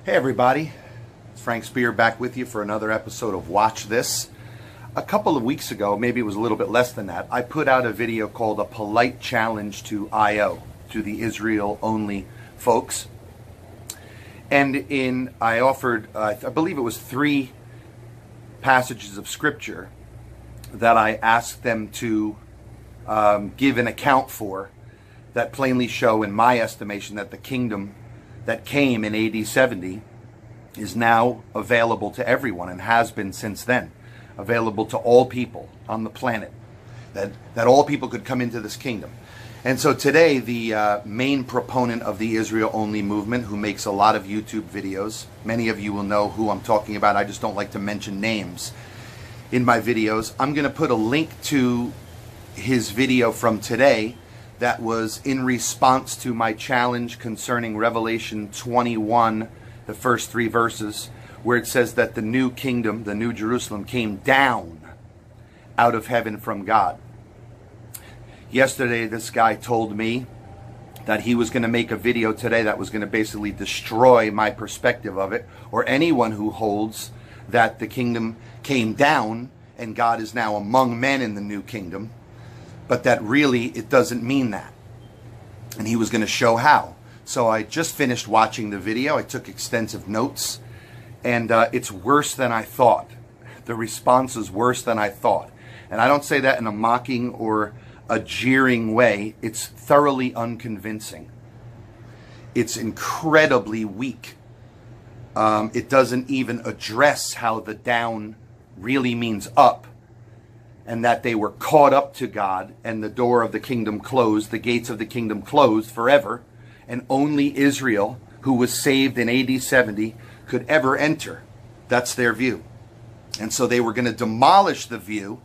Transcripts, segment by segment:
Hey everybody, it's Frank Speer back with you for another episode of Watch This. A couple of weeks ago, maybe it was a little bit less than that, I put out a video called A Polite Challenge to I.O., to the Israel-only folks. And I offered, I believe it was 3 passages of scripture that I asked them to give an account for that plainly show, in my estimation, that the kingdom that came in AD 70 is now available to everyone and has been since then, available to all people on the planet, that all people could come into this kingdom. And so today, the main proponent of the Israel-only movement, who makes a lot of YouTube videos, many of you will know who I'm talking about, I just don't like to mention names in my videos. I'm going to put a link to his video from today that was in response to my challenge concerning Revelation 21, the first 3 verses, where it says that the new kingdom, the new Jerusalem, came down out of heaven from God. Yesterday, this guy told me that he was going to make a video today that was going to basically destroy my perspective of it, or anyone who holds that the kingdom came down and God is now among men in the new kingdom, but that really it doesn't mean that. And he was going to show how. So I just finished watching the video. I took extensive notes, and it's worse than I thought. The response is worse than I thought. And I don't say that in a mocking or a jeering way. It's thoroughly unconvincing. It's incredibly weak. It doesn't even address how the down really means up, and that they were caught up to God and the door of the kingdom closed, the gates of the kingdom closed forever, and only Israel, who was saved in AD 70, could ever enter. That's their view. And so they were going to demolish the view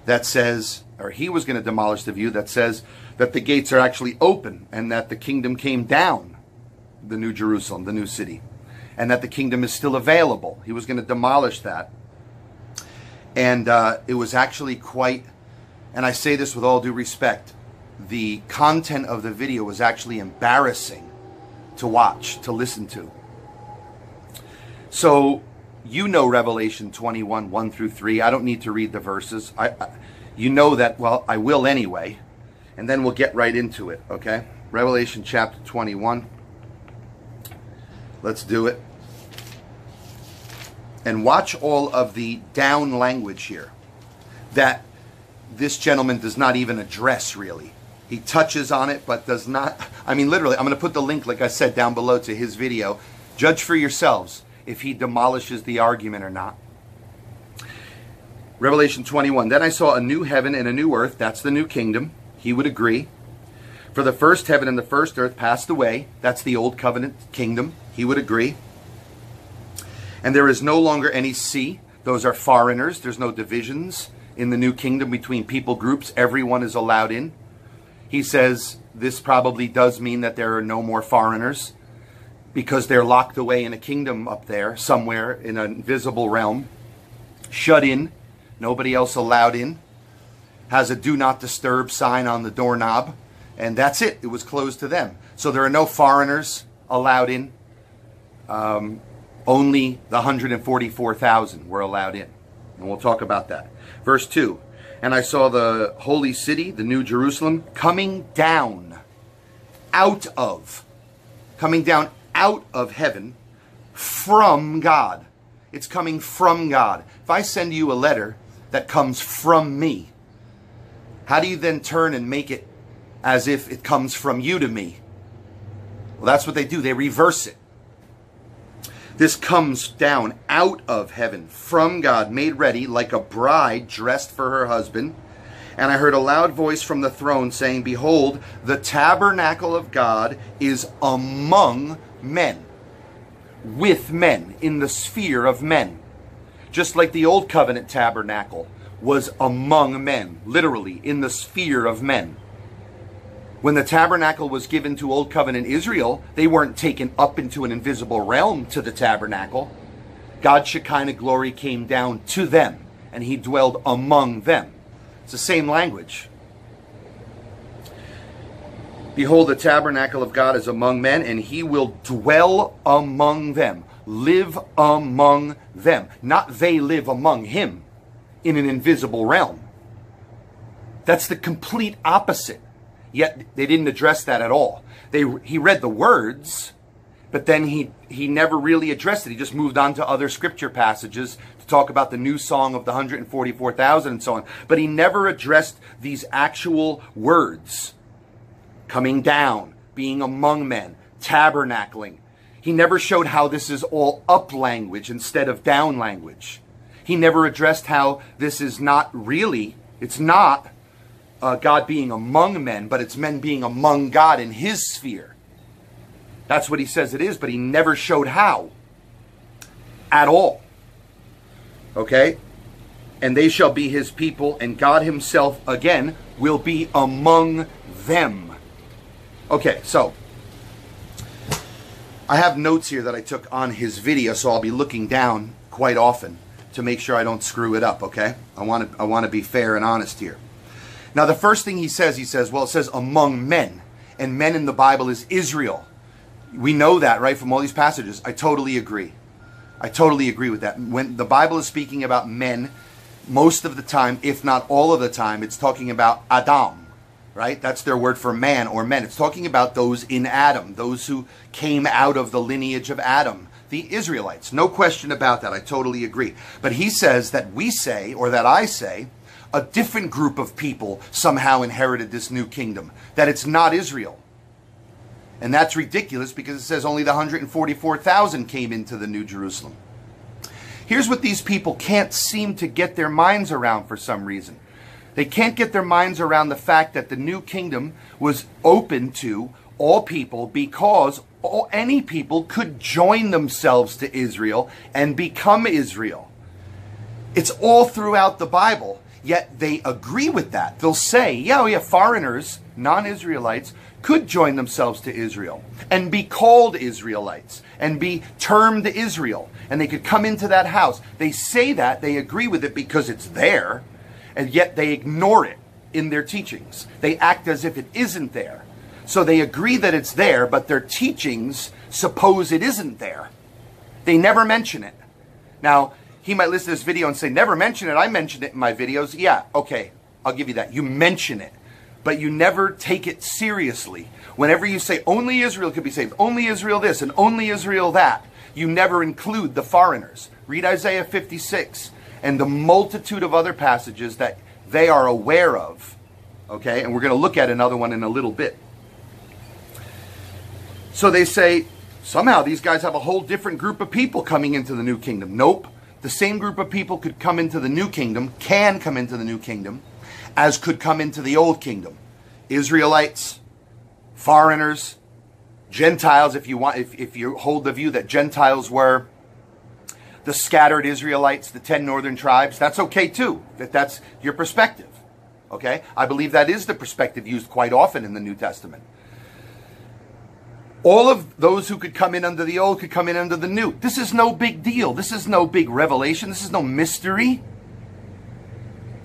that says, or he was going to demolish the view that says that the gates are actually open and that the kingdom came down, the new Jerusalem, the new city, and that the kingdom is still available. He was going to demolish that. And it was actually quite, and I say this with all due respect, the content of the video was actually embarrassing to watch, to listen to. So, you know Revelation 21, 1 through 3. I don't need to read the verses. You know that, well, I will anyway. And then we'll get right into it, okay? Revelation chapter 21. Let's do it. And watch all of the down language here that this gentleman does not even address, really. He touches on it, but does not. I mean, literally, I'm going to put the link, like I said, down below to his video. Judge for yourselves if he demolishes the argument or not. Revelation 21. Then I saw a new heaven and a new earth. That's the new kingdom. He would agree. For the first heaven and the first earth passed away. That's the old covenant kingdom. He would agree. And there is no longer any sea. Those are foreigners. There's no divisions in the new kingdom between people groups. Everyone is allowed in. He says this probably does mean that there are no more foreigners because they're locked away in a kingdom up there somewhere in an invisible realm. Shut in. Nobody else allowed in. Has a do not disturb sign on the doorknob. And that's it. It was closed to them. So there are no foreigners allowed in. Only the 144,000 were allowed in. And we'll talk about that. Verse 2. And I saw the holy city, the new Jerusalem, coming down out of heaven from God. It's coming from God. If I send you a letter that comes from me, how do you then turn and make it as if it comes from you to me? Well, that's what they do. They reverse it. This comes down out of heaven from God, made ready like a bride dressed for her husband. And I heard a loud voice from the throne saying, behold, the tabernacle of God is among men, with men, in the sphere of men. Just like the old covenant tabernacle was among men, literally in the sphere of men. When the tabernacle was given to Old Covenant Israel, they weren't taken up into an invisible realm to the tabernacle. God's Shekinah glory came down to them, and he dwelled among them. It's the same language. Behold, the tabernacle of God is among men, and he will dwell among them. Live among them. Not they live among him in an invisible realm. That's the complete opposite. Yet they didn't address that at all. He read the words, but then he never really addressed it. He just moved on to other scripture passages to talk about the new song of the 144,000 and so on. But he never addressed these actual words. Coming down, being among men, tabernacling. He never showed how this is all up language instead of down language. He never addressed how this is not really, it's not God being among men, but it's men being among God in his sphere. That's what he says it is, but he never showed how at all. Okay? And they shall be his people, and God himself, again, will be among them. Okay, so I have notes here that I took on his video, so I'll be looking down quite often to make sure I don't screw it up, okay? I want to be fair and honest here. Now, the first thing he says, well, it says among men, and men in the Bible is Israel. We know that, right, from all these passages. I totally agree. I totally agree with that. When the Bible is speaking about men, most of the time, if not all of the time, it's talking about Adam. Right? That's their word for man or men. It's talking about those in Adam, those who came out of the lineage of Adam, the Israelites. No question about that. I totally agree. But he says that we say, or that I say, a different group of people somehow inherited this new kingdom, that it's not Israel. And that's ridiculous because it says only the 144,000 came into the New Jerusalem. Here's what these people can't seem to get their minds around for some reason. They can't get their minds around the fact that the new kingdom was open to all people because any people could join themselves to Israel and become Israel. It's all throughout the Bible, yet they agree with that. They'll say, yeah, foreigners, non-Israelites, could join themselves to Israel and be called Israelites and be termed Israel, and they could come into that house. They say that, they agree with it because it's there, and yet they ignore it in their teachings. They act as if it isn't there. So they agree that it's there, but their teachings suppose it isn't there. They never mention it. Now, he might listen to this video and say, never mention it. I mentioned it in my videos. Yeah, okay, I'll give you that. You mention it, but you never take it seriously. Whenever you say only Israel could be saved, only Israel this and only Israel that, you never include the foreigners. Read Isaiah 56. And the multitude of other passages that they are aware of, okay? And we're going to look at another one in a little bit. So they say, somehow these guys have a whole different group of people coming into the new kingdom. Nope. The same group of people could come into the new kingdom, can come into the new kingdom, as could come into the old kingdom. Israelites, foreigners, Gentiles, if you hold the view that Gentiles were the scattered Israelites, the 10 northern tribes, that's okay too, if that's your perspective. Okay? I believe that is the perspective used quite often in the New Testament. All of those who could come in under the old could come in under the new. This is no big deal. This is no big revelation. This is no mystery.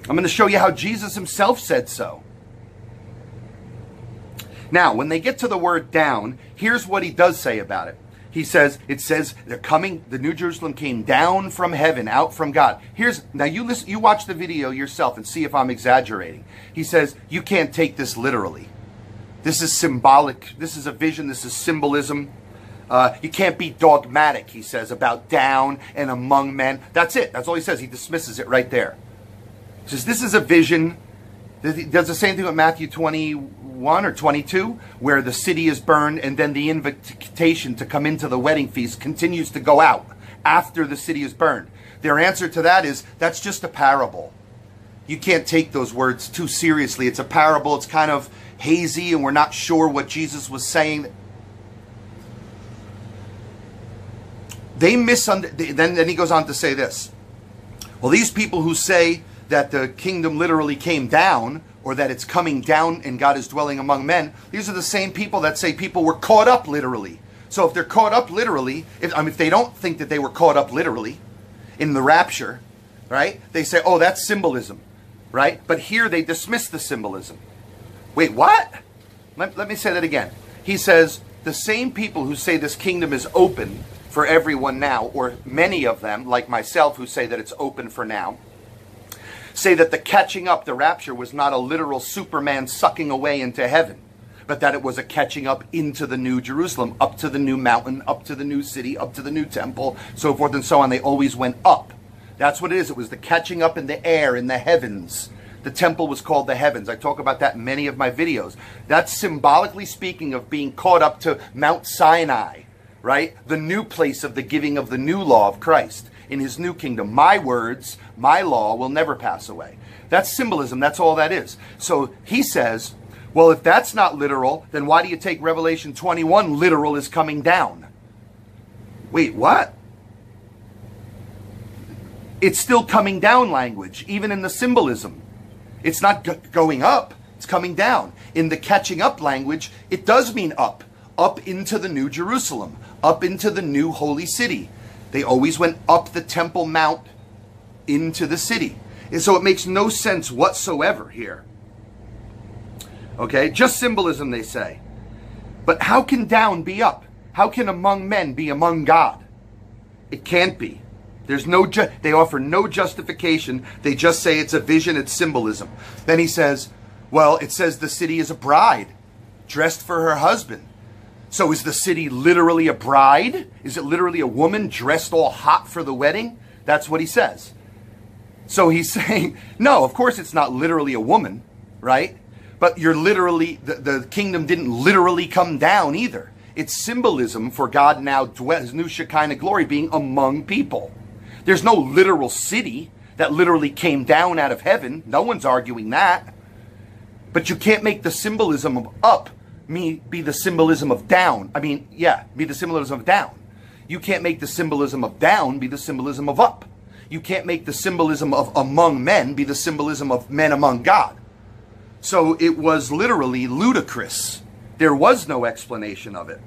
I'm going to show you how Jesus himself said so. Now, when they get to the word down, here's what he does say about it. He says, it says, they're coming, the New Jerusalem came down from heaven, out from God. Now you listen, you watch the video yourself and see if I'm exaggerating. He says, you can't take this literally. This is symbolic. This is a vision. This is symbolism. You can't be dogmatic, he says, about down and among men. That's it. That's all he says. He dismisses it right there. He says, this is a vision. He does the same thing with Matthew 21 or 22, where the city is burned and then the invitation to come into the wedding feast continues to go out after the city is burned. Their answer to that is, that's just a parable. You can't take those words too seriously. It's a parable. It's kind of hazy and we're not sure what Jesus was saying. They misunderstand. Then he goes on to say this. Well, these people who say that the kingdom literally came down, or that it's coming down and God is dwelling among men, these are the same people that say people were caught up literally. So if they're caught up literally, if they don't think that they were caught up literally in the rapture, right? They say, oh, that's symbolism, right? But here they dismiss the symbolism. Wait, what? Let me say that again. He says, the same people who say this kingdom is open for everyone now, or many of them, like myself, who say that it's open for now, say that the catching up, the rapture, was not a literal Superman sucking away into heaven, but that it was a catching up into the new Jerusalem, up to the new mountain, up to the new city, up to the new temple, so forth and so on. They always went up. That's what it is. It was the catching up in the air, in the heavens. The temple was called the heavens. I talk about that in many of my videos. That's symbolically speaking of being caught up to Mount Sinai, right? The new place of the giving of the new law of Christ in his new kingdom. My words, my law will never pass away. That's symbolism. That's all that is. So he says, well, if that's not literal, then why do you take Revelation 21 literal as coming down? Wait, what? It's still coming down language, even in the symbolism. It's not going up, it's coming down. In the catching up language, it does mean up. Up into the new Jerusalem, up into the new holy city. They always went up the Temple Mount into the city. And so it makes no sense whatsoever here. Okay, just symbolism, they say. But how can down be up? How can among men be among God? It can't be. There's no, they offer no justification. They just say it's a vision, it's symbolism. Then he says, well, it says the city is a bride dressed for her husband. So is the city literally a bride? Is it literally a woman dressed all hot for the wedding? That's what he says. So he's saying, no, of course it's not literally a woman, right? But you're literally, the kingdom didn't literally come down either. It's symbolism for God now, his new Shekinah glory being among people. There's no literal city that literally came down out of heaven. No one's arguing that. But you can't make the symbolism of up be the symbolism of down. Be the symbolism of down. You can't make the symbolism of down be the symbolism of up. You can't make the symbolism of among men be the symbolism of men among God. So it was literally ludicrous. There was no explanation of it.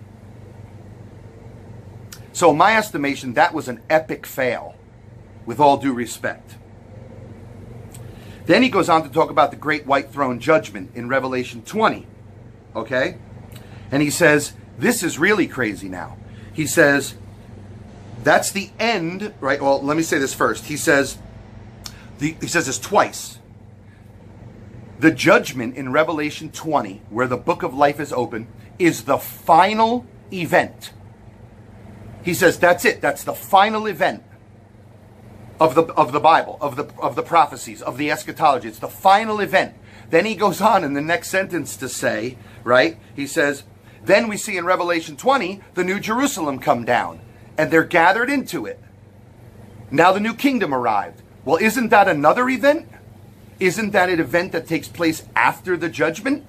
So in my estimation, that was an epic fail, with all due respect. Then he goes on to talk about the great white throne judgment in Revelation 20. Okay? And he says, this is really crazy now. He says, that's the end, right? Well, let me say this first. He says this twice. The judgment in Revelation 20, where the book of life is open, is the final event. He says that's it. That's the final event of the Bible, of the prophecies, of the eschatology. It's the final event. Then he goes on in the next sentence to say, right? He says, then we see in Revelation 20 the new Jerusalem come down, and they're gathered into it. Now the new kingdom arrived. Well, isn't that another event? Isn't that an event that takes place after the judgment?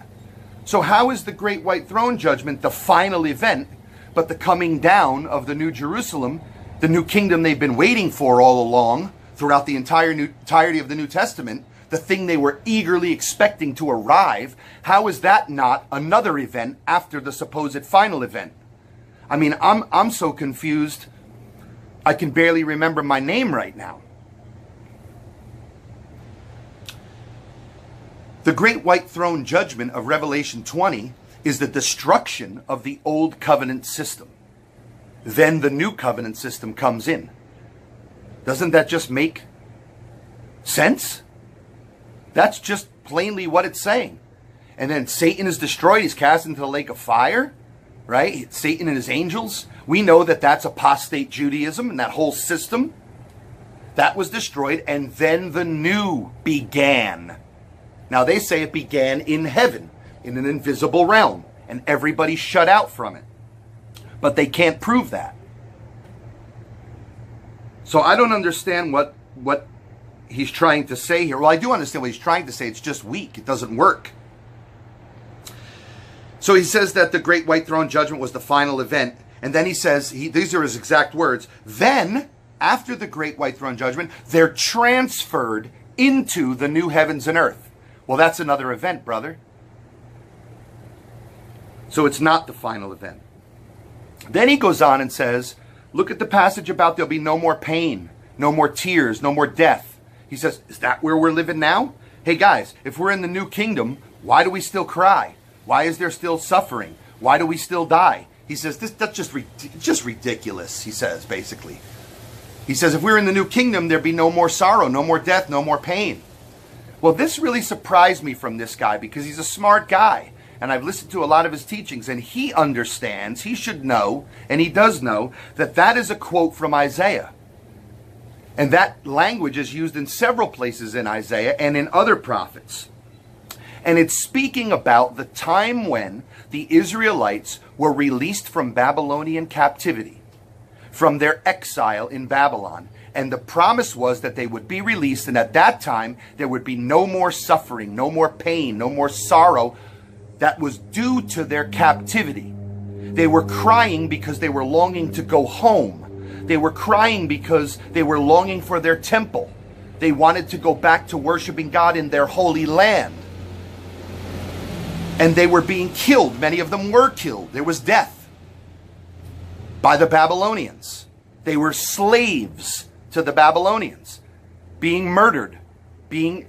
So how is the great white throne judgment the final event, but the coming down of the new Jerusalem, the new kingdom they've been waiting for all along, throughout the entirety of the New Testament, the thing they were eagerly expecting to arrive? How is that not another event after the supposed final event? I mean, I'm so confused, I can barely remember my name right now. The great white throne judgment of Revelation 20 is the destruction of the old covenant system. Then the new covenant system comes in. Doesn't that just make sense? That's just plainly what it's saying. And then Satan is destroyed. He's cast into the lake of fire, right? Satan and his angels. We know that that's apostate Judaism, and that whole system. That was destroyed, and then the new began. Now they say it began in heaven, in an invisible realm, and everybody shut out from it. But they can't prove that. So I don't understand what he's trying to say here. Well, I do understand what he's trying to say. It's just weak. It doesn't work. So he says that the great white throne judgment was the final event. And then he says, these are his exact words, then, after the great white throne judgment, they're transferred into the new heavens and earth. Well, that's another event, brother. So it's not the final event. Then he goes on and says, look at the passage about there'll be no more pain, no more tears, no more death. He says, is that where we're living now? Hey guys, if we're in the new kingdom, why do we still cry? Why is there still suffering? Why do we still die? He says, that's just ridiculous, he says, basically. He says, if we were in the new kingdom, there'd be no more sorrow, no more death, no more pain. Well, this really surprised me from this guy because he's a smart guy. And I've listened to a lot of his teachings, and he understands, he should know, and he does know, that that is a quote from Isaiah. And that language is used in several places in Isaiah and in other prophets. And it's speaking about the time when the Israelites were released from Babylonian captivity, from their exile in Babylon. And the promise was that they would be released, and at that time, there would be no more suffering, no more pain, no more sorrow that was due to their captivity. They were crying because they were longing to go home. They were crying because they were longing for their temple. They wanted to go back to worshiping God in their holy land. And they were being killed. Many of them were killed. There was death by the Babylonians. They were slaves to the Babylonians, being murdered, being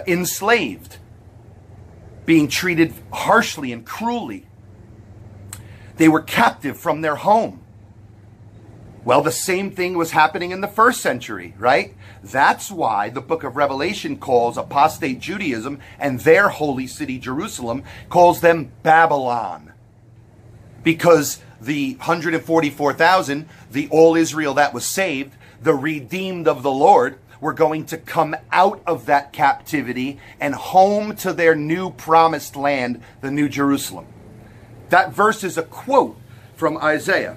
enslaved, being treated harshly and cruelly. They were captive from their home. Well, the same thing was happening in the first century, right? That's why the book of Revelation calls apostate Judaism and their holy city, Jerusalem, calls them Babylon. Because the 144,000, the all Israel that was saved, the redeemed of the Lord, were going to come out of that captivity and home to their new promised land, the New Jerusalem. That verse is a quote from Isaiah.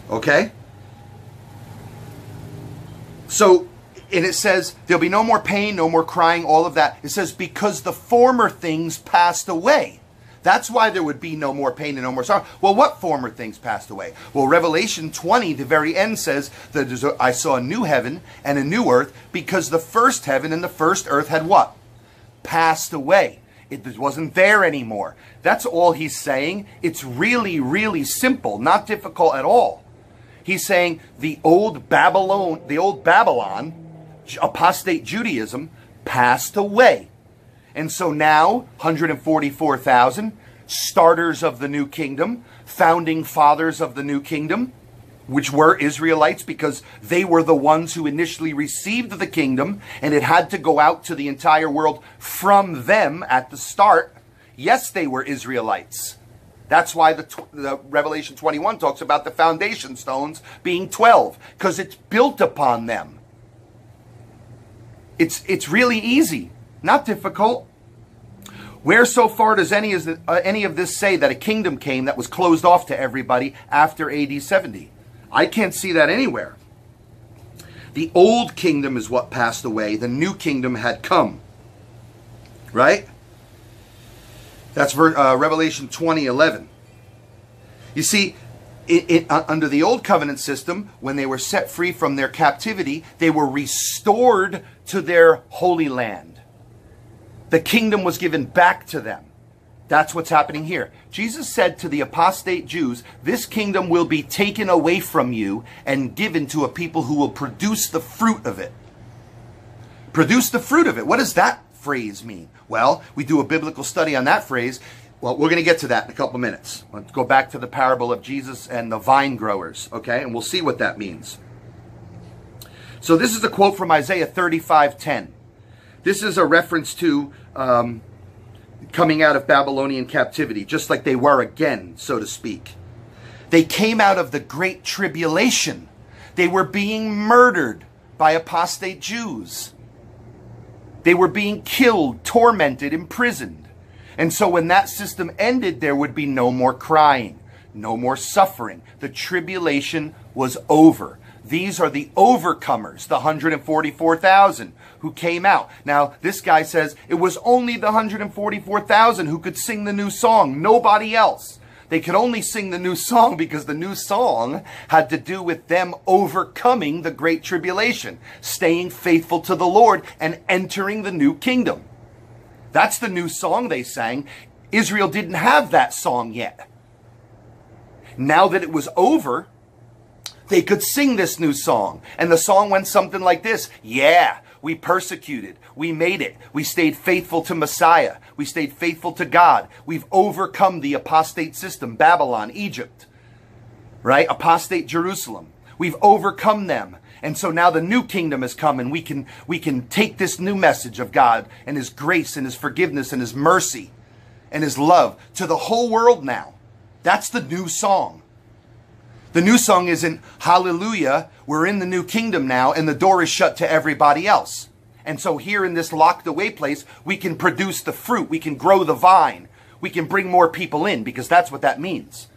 Okay? So, and it says, there'll be no more pain, no more crying, all of that. It says, because the former things passed away. That's why there would be no more pain and no more sorrow. Well, what former things passed away? Well, Revelation 20, the very end says that I saw a new heaven and a new earth because the first heaven and the first earth had what? Passed away. It wasn't there anymore. That's all he's saying. It's really, really simple, not difficult at all. He's saying the old Babylon, apostate Judaism, passed away. And so now, 144,000 starters of the new kingdom, founding fathers of the new kingdom, which were Israelites because they were the ones who initially received the kingdom, and it had to go out to the entire world from them at the start. Yes, they were Israelites. That's why the Revelation 21 talks about the foundation stones being 12, because it's built upon them. It's really easy. Not difficult. Where so far does any of this say that a kingdom came that was closed off to everybody after AD 70? I can't see that anywhere. The old kingdom is what passed away. The new kingdom had come. Right? That's Revelation 20:11. You see, under the old covenant system, when they were set free from their captivity, they were restored to their holy land. The kingdom was given back to them. That's what's happening here. Jesus said to the apostate Jews, this kingdom will be taken away from you and given to a people who will produce the fruit of it. Produce the fruit of it. What does that phrase mean? Well, we do a biblical study on that phrase. Well, we're going to get to that in a couple minutes. Let's go back to the parable of Jesus and the vine growers, okay? And we'll see what that means. So this is a quote from Isaiah 35:10. This is a reference to coming out of Babylonian captivity, just like they were again, so to speak. They came out of the great tribulation. They were being murdered by apostate Jews. They were being killed, tormented, imprisoned. And so when that system ended, there would be no more crying, no more suffering. The tribulation was over. These are the overcomers, the 144,000 who came out. Now, this guy says it was only the 144,000 who could sing the new song, nobody else. They could only sing the new song because the new song had to do with them overcoming the great tribulation, staying faithful to the Lord and entering the new kingdom. That's the new song they sang. Israel didn't have that song yet. Now that it was over, they could sing this new song. And the song went something like this. Yeah, We persecuted. We made it. We stayed faithful to Messiah. We stayed faithful to God. We've overcome the apostate system, Babylon, Egypt, right? Apostate Jerusalem. We've overcome them. And so now the new kingdom has come, and we can take this new message of God and his grace and his forgiveness and his mercy and his love to the whole world now. That's the new song. The new song isn't hallelujah, we're in the new kingdom now and the door is shut to everybody else. And so here in this locked away place, we can produce the fruit, we can grow the vine, we can bring more people in, because that's what that means.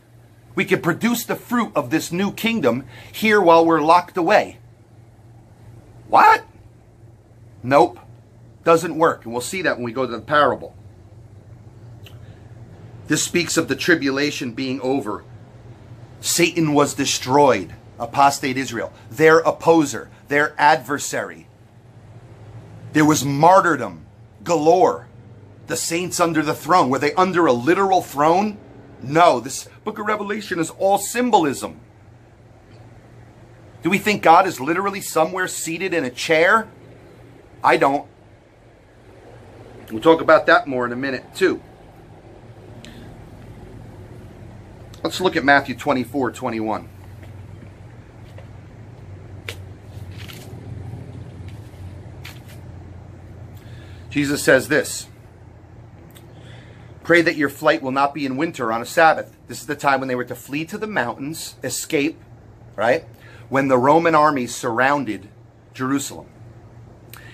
We can produce the fruit of this new kingdom here while we're locked away. What? Nope. Doesn't work. And we'll see that when we go to the parable. This speaks of the tribulation being over. Satan was destroyed. Apostate Israel. Their opposer. Their adversary. There was martyrdom galore. The saints under the throne. Were they under a literal throne? No. This book of Revelation is all symbolism. Do we think God is literally somewhere seated in a chair? I don't. We'll talk about that more in a minute too. Let's look at Matthew 24:21. Jesus says this: pray that your flight will not be in winter on a Sabbath. This is the time when they were to flee to the mountains, escape, right? When the Roman army surrounded Jerusalem.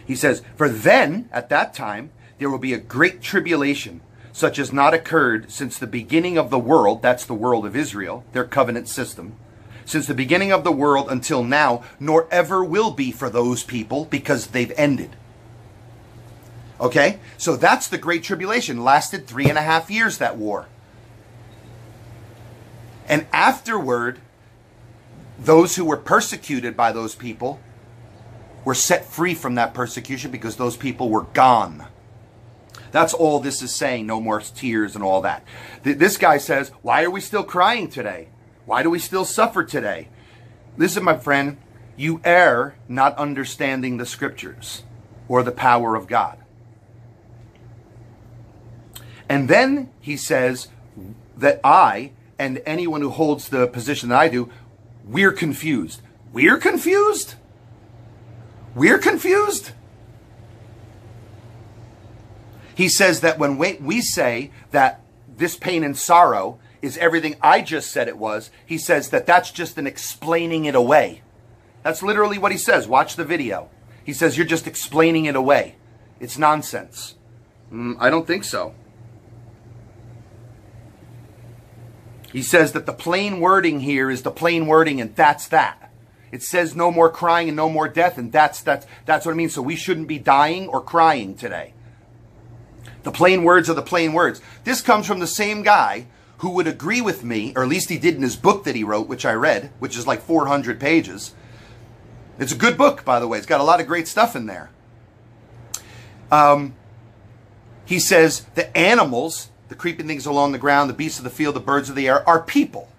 He says, for then, at that time, there will be a great tribulation, such as not occurred since the beginning of the world. That's the world of Israel, their covenant system. Since the beginning of the world until now, nor ever will be for those people, because they've ended. Okay? So that's the great tribulation. Lasted 3.5 years, that war. And afterward, those who were persecuted by those people were set free from that persecution because those people were gone. That's all this is saying. No more tears and all that. This guy says, why are we still crying today? Why do we still suffer today? Listen, my friend, you err not understanding the scriptures or the power of God. And then he says that I and anyone who holds the position that I do, we're confused. We're confused? We're confused? He says that when we say that this pain and sorrow is everything I just said it was, he says that that's just an explaining it away. That's literally what he says. Watch the video. He says you're just explaining it away. It's nonsense. I don't think so. He says that the plain wording here is the plain wording, and that's that. It says no more crying and no more death, and that's what it means. So we shouldn't be dying or crying today. The plain words are the plain words. This comes from the same guy who would agree with me, or at least he did in his book that he wrote, which I read, which is like 400 pages. It's a good book, by the way. It's got a lot of great stuff in there. He says the animals, the creeping things along the ground, the beasts of the field, the birds of the air, are people.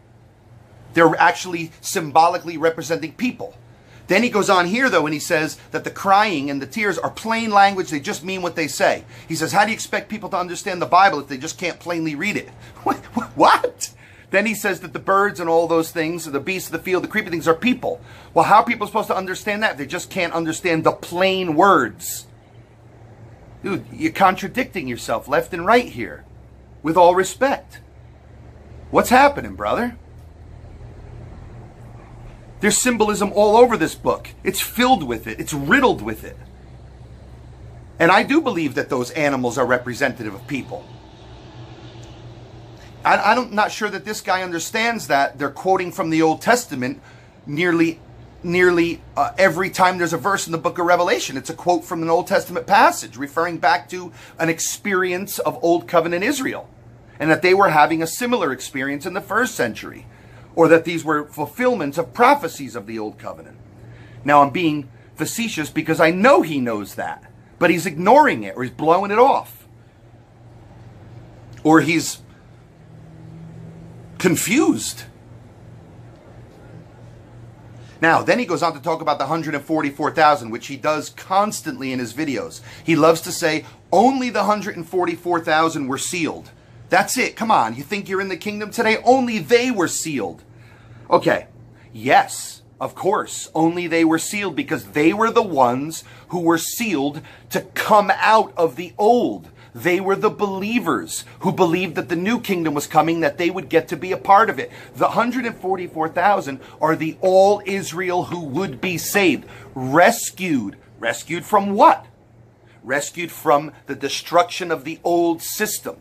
They're actually symbolically representing people. Then he goes on here, though, and he says that the crying and the tears are plain language. They just mean what they say. He says, how do you expect people to understand the Bible if they just can't plainly read it? What? Then he says that the birds and all those things, the beasts of the field, the creeping things are people. Well, how are people supposed to understand that if they just can't understand the plain words? Dude, you're contradicting yourself left and right here. With all respect. What's happening, brother? There's symbolism all over this book. It's filled with it. It's riddled with it. And I do believe that those animals are representative of people. I'm not sure that this guy understands that. They're quoting from the Old Testament nearly every time there's a verse in the book of Revelation. It's a quote from an Old Testament passage referring back to an experience of Old Covenant Israel. And that they were having a similar experience in the first century. Or that these were fulfillments of prophecies of the Old Covenant. Now I'm being facetious because I know he knows that. But he's ignoring it, or he's blowing it off. Or he's confused. Now, then he goes on to talk about the 144,000, which he does constantly in his videos. He loves to say, only the 144,000 were sealed. That's it. Come on. You think you're in the kingdom today? Only they were sealed. Okay. Yes, of course. Only they were sealed because they were the ones who were sealed to come out of the old. They were the believers who believed that the new kingdom was coming, that they would get to be a part of it. The 144,000 are the all Israel who would be saved. Rescued. Rescued from what? Rescued from the destruction of the old system.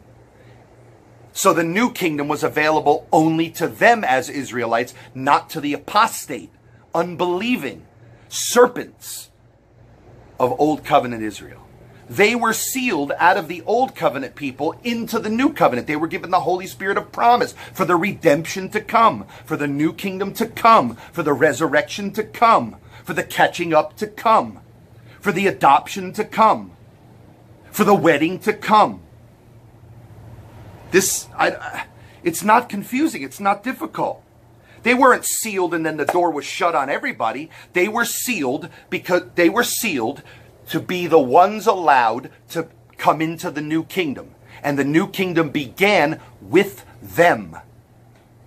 So the new kingdom was available only to them as Israelites, not to the apostate, unbelieving serpents of old covenant Israel. They were sealed out of the old covenant people into the new covenant. They were given the Holy Spirit of promise for the redemption to come, for the new kingdom to come, for the resurrection to come, for the catching up to come, for the adoption to come, for the wedding to come. It's not confusing. It's not difficult. They weren't sealed and then the door was shut on everybody. They were sealed because they were sealed to be the ones allowed to come into the new kingdom. And the new kingdom began with them.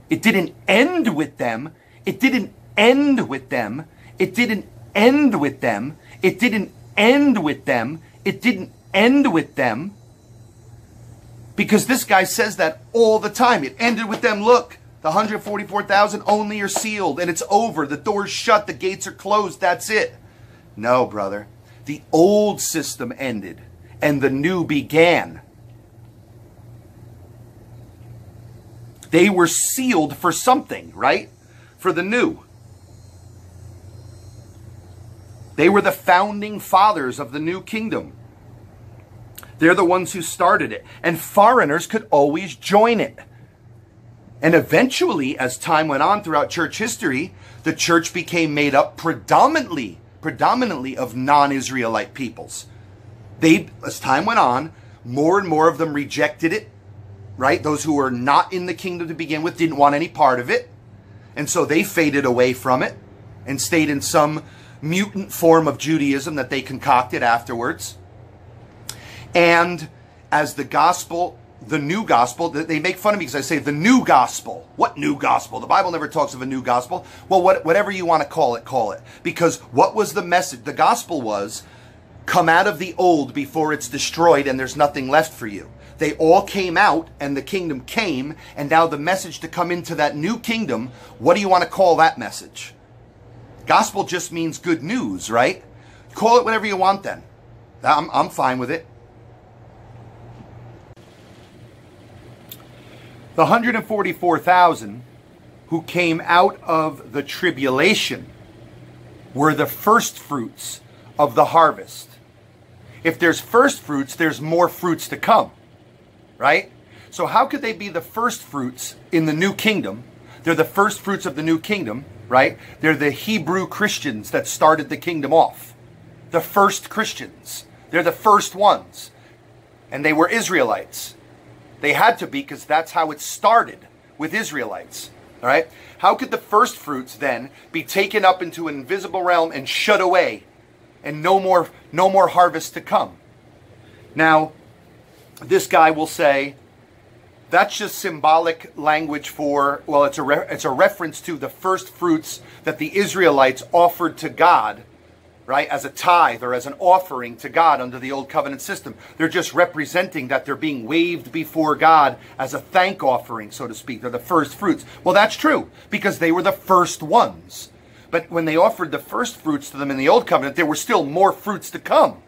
It didn't end with them. It didn't end with them. It didn't end with them. It didn't end with them. It didn't end with them. Because this guy says that all the time. It ended with them. Look, the 144,000 only are sealed and it's over. The door's shut. The gates are closed. That's it. No, brother. The old system ended and the new began. They were sealed for something, right? For the new. They were the founding fathers of the new kingdom. They're the ones who started it. And foreigners could always join it. And eventually, as time went on throughout church history, the church became made up predominantly of non-Israelite peoples. As time went on, more and more of them rejected it, right? Those who were not in the kingdom to begin with didn't want any part of it. And so they faded away from it and stayed in some mutant form of Judaism that they concocted afterwards. And as the gospel, the new gospel, they make fun of me because I say the new gospel. What new gospel? The Bible never talks of a new gospel. Well, whatever you want to call it, call it. Because what was the message? The gospel was, come out of the old before it's destroyed and there's nothing left for you. They all came out and the kingdom came, and now the message to come into that new kingdom, what do you want to call that message? Gospel just means good news, right? Call it whatever you want then. I'm fine with it. The 144,000 who came out of the tribulation were the first fruits of the harvest. If there's first fruits, there's more fruits to come, right? So how could they be the first fruits in the new kingdom? They're the first fruits of the new kingdom, right? They're the Hebrew Christians that started the kingdom off. The first Christians. They're the first ones. And they were Israelites. They had to be because that's how it started with Israelites. All right? How could the first fruits then be taken up into an invisible realm and shut away and no more harvest to come? Now, this guy will say that's just symbolic language for, well, it's a reference to the first fruits that the Israelites offered to God, right, as a tithe or as an offering to God under the old covenant system. They're just representing that they're being waved before God as a thank offering, so to speak. They're the first fruits. Well, that's true, because they were the first ones. But when they offered the first fruits to them in the old covenant, there were still more fruits to come,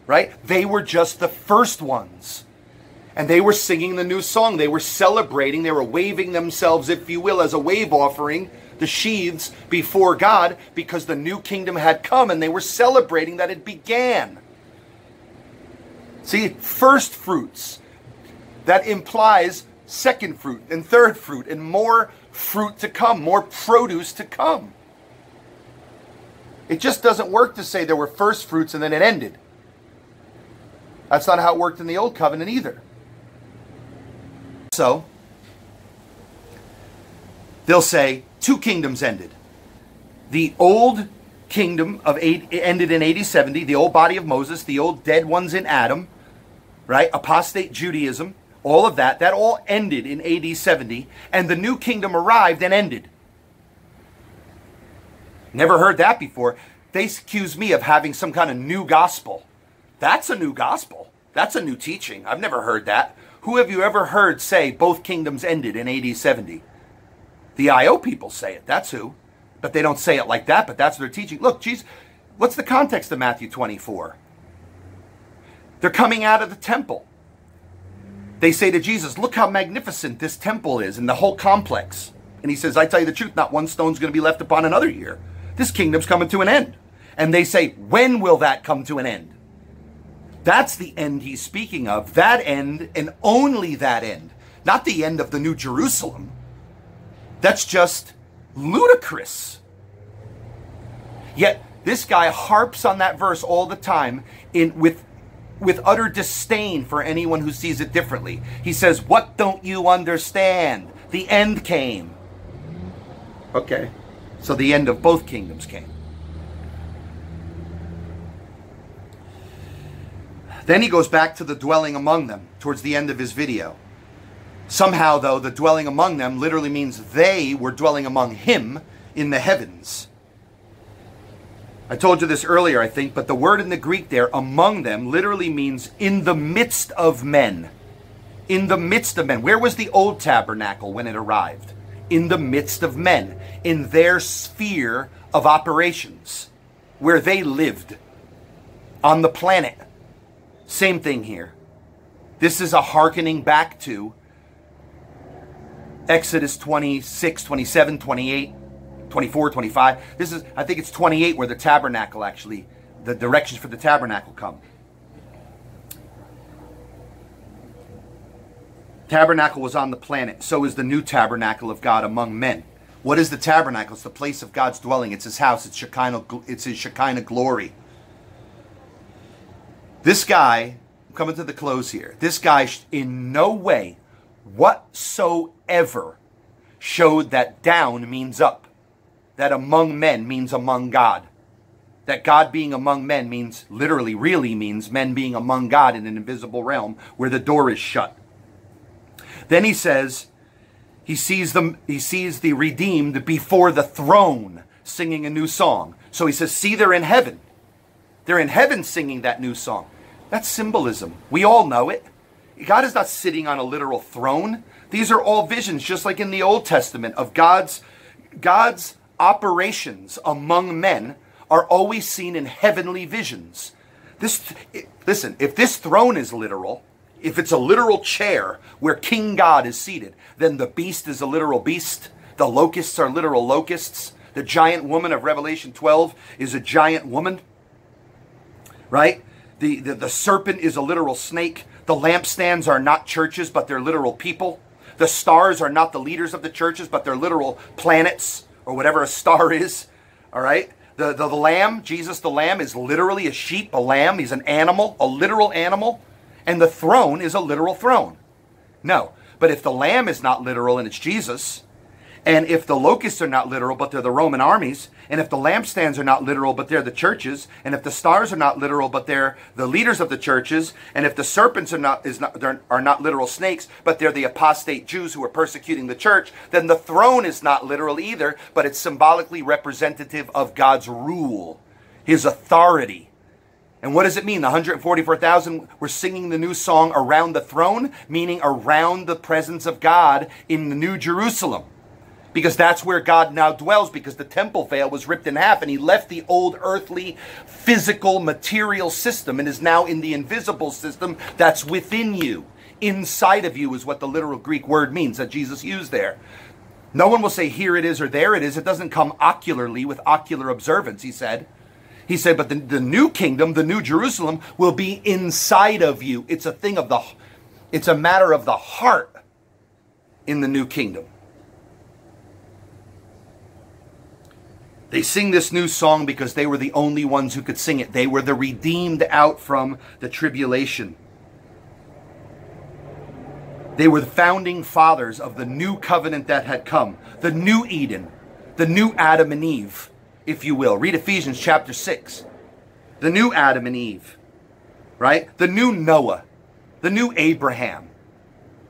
right? They were just the first ones. And they were singing the new song. They were celebrating. They were waving themselves, if you will, as a wave offering, the sheaves before God, because the new kingdom had come and they were celebrating that it began. See, first fruits. That implies second fruit and third fruit and more fruit to come, more produce to come. It just doesn't work to say there were first fruits and then it ended. That's not how it worked in the old covenant either. So, they'll say, two kingdoms ended. The old kingdom of ended in AD 70, the old body of Moses, the old dead ones in Adam, right? Apostate Judaism, all of that all ended in AD 70, and the new kingdom arrived and ended. Never heard that before. They accuse me of having some kind of new gospel. That's a new gospel. That's a new teaching. I've never heard that. Who have you ever heard say both kingdoms ended in AD 70? The IO people say it. That's who. But they don't say it like that, but that's their teaching. Look, Jesus, what's the context of Matthew 24? They're coming out of the temple. They say to Jesus, look how magnificent this temple is and the whole complex. And he says, I tell you the truth, not one stone's going to be left upon another here. This kingdom's coming to an end. And they say, when will that come to an end? That's the end he's speaking of. That end, and only that end. Not the end of the New Jerusalem. That's just ludicrous. Yet this guy harps on that verse all the time with utter disdain for anyone who sees it differently. He says, what don't you understand? The end came. Okay, so the end of both kingdoms came. Then he goes back to the dwelling among them towards the end of his video. Somehow, though, the dwelling among them literally means they were dwelling among him in the heavens. I told you this earlier, I think, but the word in the Greek there, among them, literally means in the midst of men. In the midst of men. Where was the old tabernacle when it arrived? In the midst of men. In their sphere of operations. Where they lived. On the planet. Same thing here. This is a hearkening back to Exodus 26, 27, 28, 24, 25. This is, I think it's 28 where the tabernacle actually, the directions for the tabernacle come. Tabernacle was on the planet. So is the new tabernacle of God among men. What is the tabernacle? It's the place of God's dwelling. It's his house. It's his Shekinah glory. This guy, I'm coming to the close here. This guy in no way whatsoever showed that down means up. That among men means among God. That God being among men means, literally, really means men being among God in an invisible realm where the door is shut. Then he says, he sees the redeemed before the throne singing a new song. So he says, see, they're in heaven. They're in heaven singing that new song. That's symbolism. We all know it. God is not sitting on a literal throne. These are all visions, just like in the Old Testament, of God's operations among men are always seen in heavenly visions. Listen, if this throne is literal, if it's a literal chair where King God is seated, then the beast is a literal beast. The locusts are literal locusts. The giant woman of Revelation 12 is a giant woman. Right? The serpent is a literal snake. The lampstands are not churches, but they're literal people. The stars are not the leaders of the churches, but they're literal planets, or whatever a star is. All right? The lamb, Jesus the lamb, is literally a sheep, a lamb. He's an animal, a literal animal. And the throne is a literal throne. No. But if the lamb is not literal and it's Jesus, and if the locusts are not literal, but they're the Roman armies, and if the lampstands are not literal, but they're the churches, and if the stars are not literal, but they're the leaders of the churches, and if the serpents are not literal snakes, but they're the apostate Jews who are persecuting the church, then the throne is not literal either, but it's symbolically representative of God's rule, his authority. And what does it mean? The 144,000 were singing the new song around the throne, meaning around the presence of God in the New Jerusalem. Because that's where God now dwells, because the temple veil was ripped in half and he left the old earthly, physical, material system and is now in the invisible system that's within you. Inside of you is what the literal Greek word means that Jesus used there. No one will say here it is or there it is. It doesn't come ocularly with ocular observance, he said. He said, but the new kingdom, the new Jerusalem, will be inside of you. It's a matter of the heart in the new kingdom. They sing this new song because they were the only ones who could sing it. They were the redeemed out from the tribulation. They were the founding fathers of the new covenant that had come. The new Eden. The new Adam and Eve. if you will. Read Ephesians chapter 6. The new Adam and Eve, right? The new Noah, the new Abraham.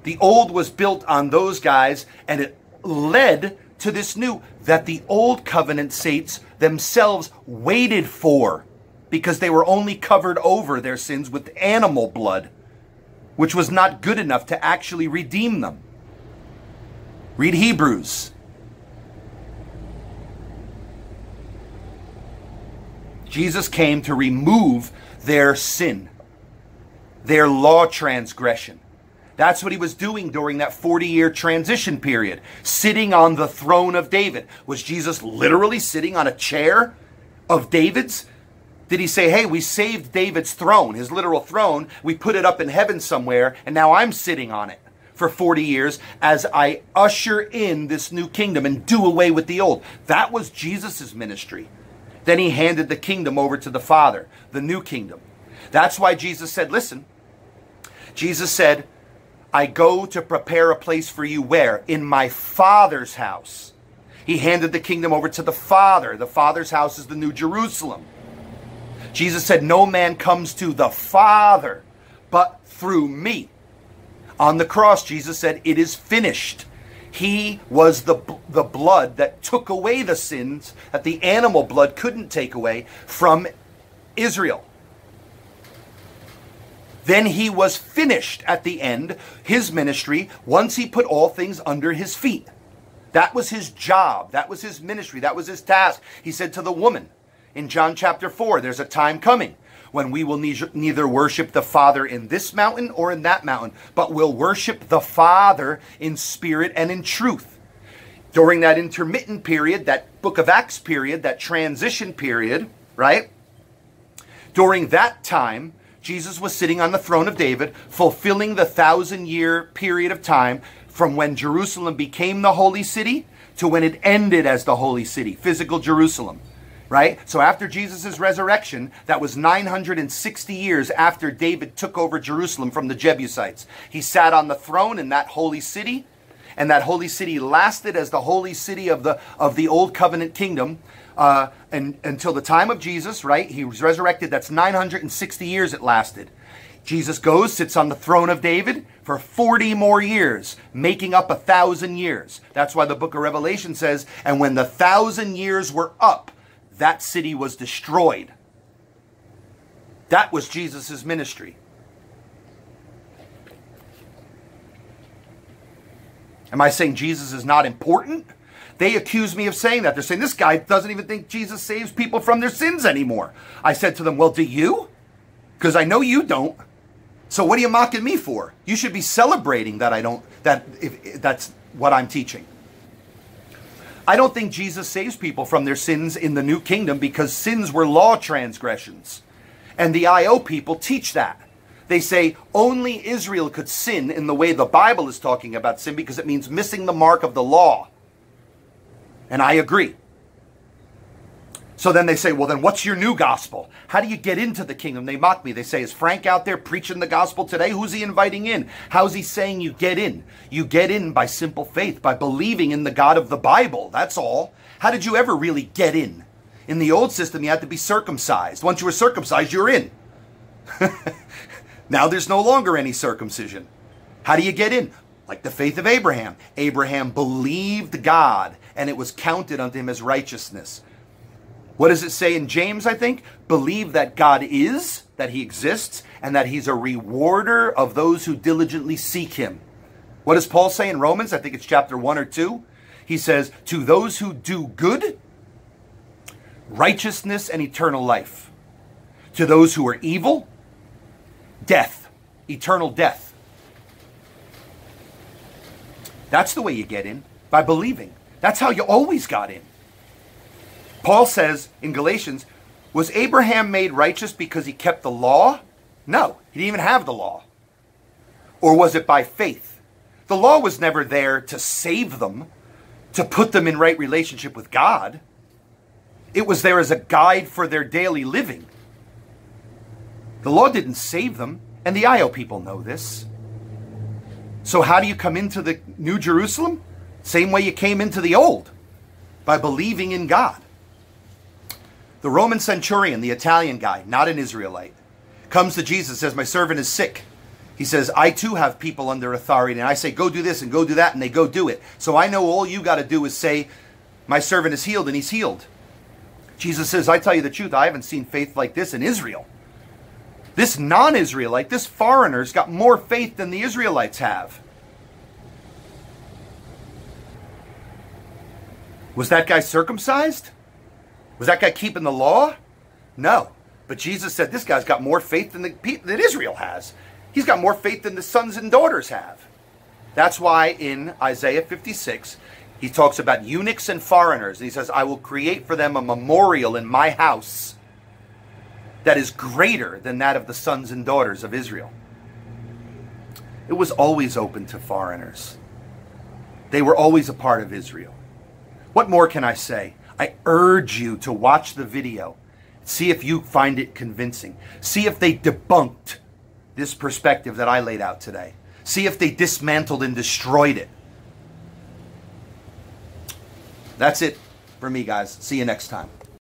The old was built on those guys, and it led to this new that the old covenant saints themselves waited for, because they were only covered over their sins with animal blood, which was not good enough to actually redeem them. Read Hebrews. Jesus came to remove their sin, their law transgression. That's what he was doing during that 40-year transition period, sitting on the throne of David. Was Jesus literally sitting on a chair of David's? Did he say, hey, we saved David's throne, his literal throne, we put it up in heaven somewhere, and now I'm sitting on it for 40 years as I usher in this new kingdom and do away with the old? That was Jesus' ministry. Then he handed the kingdom over to the Father, the new kingdom. That's why Jesus said, listen, Jesus said, I go to prepare a place for you where? In my Father's house. He handed the kingdom over to the Father. The Father's house is the New Jerusalem. Jesus said, no man comes to the Father but through me. On the cross, Jesus said, it is finished. He was the blood that took away the sins that the animal blood couldn't take away from Israel. Then he was finished at the end, his ministry, once he put all things under his feet. That was his job. That was his ministry. That was his task. He said to the woman in John chapter 4, there's a time coming when we will neither worship the Father in this mountain or in that mountain, but will worship the Father in spirit and in truth. During that intermittent period, that book of Acts period, that transition period, right? During that time, Jesus was sitting on the throne of David, fulfilling the 1,000-year period of time from when Jerusalem became the holy city to when it ended as the holy city, physical Jerusalem. Right? So after Jesus' resurrection, that was 960 years after David took over Jerusalem from the Jebusites. He sat on the throne in that holy city, and that holy city lasted as the holy city of the old covenant kingdom and until the time of Jesus, right? He was resurrected. That's 960 years it lasted. Jesus goes, sits on the throne of David for 40 more years, making up 1,000 years. That's why the book of Revelation says, and when the 1,000 years were up, that city was destroyed. That was Jesus' ministry. Am I saying Jesus is not important? They accuse me of saying that. They're saying this guy doesn't even think Jesus saves people from their sins anymore. I said to them, well, do you? Because I know you don't. So what are you mocking me for? You should be celebrating that I don't, if that's what I'm teaching. I don't think Jesus saves people from their sins in the new kingdom because sins were law transgressions. And the IO people teach that. They say only Israel could sin in the way the Bible is talking about sin because it means missing the mark of the law. And I agree. So then they say, well, then what's your new gospel? How do you get into the kingdom? They mock me. They say, is Frank out there preaching the gospel today? Who's he inviting in? How's he saying you get in? You get in by simple faith, by believing in the God of the Bible. That's all. How did you ever really get in? In the old system, you had to be circumcised. Once you were circumcised, you're in. Now there's no longer any circumcision. How do you get in? Like the faith of Abraham. Abraham believed God, and it was counted unto him as righteousness. What does it say in James, I think? Believe that God is, that he exists, and that he's a rewarder of those who diligently seek him. What does Paul say in Romans? I think it's chapter 1 or 2. He says, to those who do good, righteousness and eternal life. To those who are evil, death, eternal death. That's the way you get in, by believing. That's how you always got in. Paul says in Galatians, was Abraham made righteous because he kept the law? No, he didn't even have the law. Or was it by faith? The law was never there to save them, to put them in right relationship with God. It was there as a guide for their daily living. The law didn't save them, and the IO people know this. So how do you come into the New Jerusalem? Same way you came into the old, by believing in God. The Roman centurion, the Italian guy, not an Israelite, comes to Jesus and says, my servant is sick. He says, I too have people under authority, and I say, go do this and go do that, and they go do it. So I know all you got to do is say, my servant is healed, and he's healed. Jesus says, I tell you the truth, I haven't seen faith like this in Israel. This non-Israelite, this foreigner's got more faith than the Israelites have. Was that guy circumcised? Was that guy keeping the law? No. But Jesus said, this guy's got more faith than Israel has. He's got more faith than the sons and daughters have. That's why in Isaiah 56, he talks about eunuchs and foreigners. And he says, I will create for them a memorial in my house that is greater than that of the sons and daughters of Israel. It was always open to foreigners. They were always a part of Israel. What more can I say? I urge you to watch the video. See if you find it convincing. See if they debunked this perspective that I laid out today. See if they dismantled and destroyed it. That's it for me, guys. See you next time.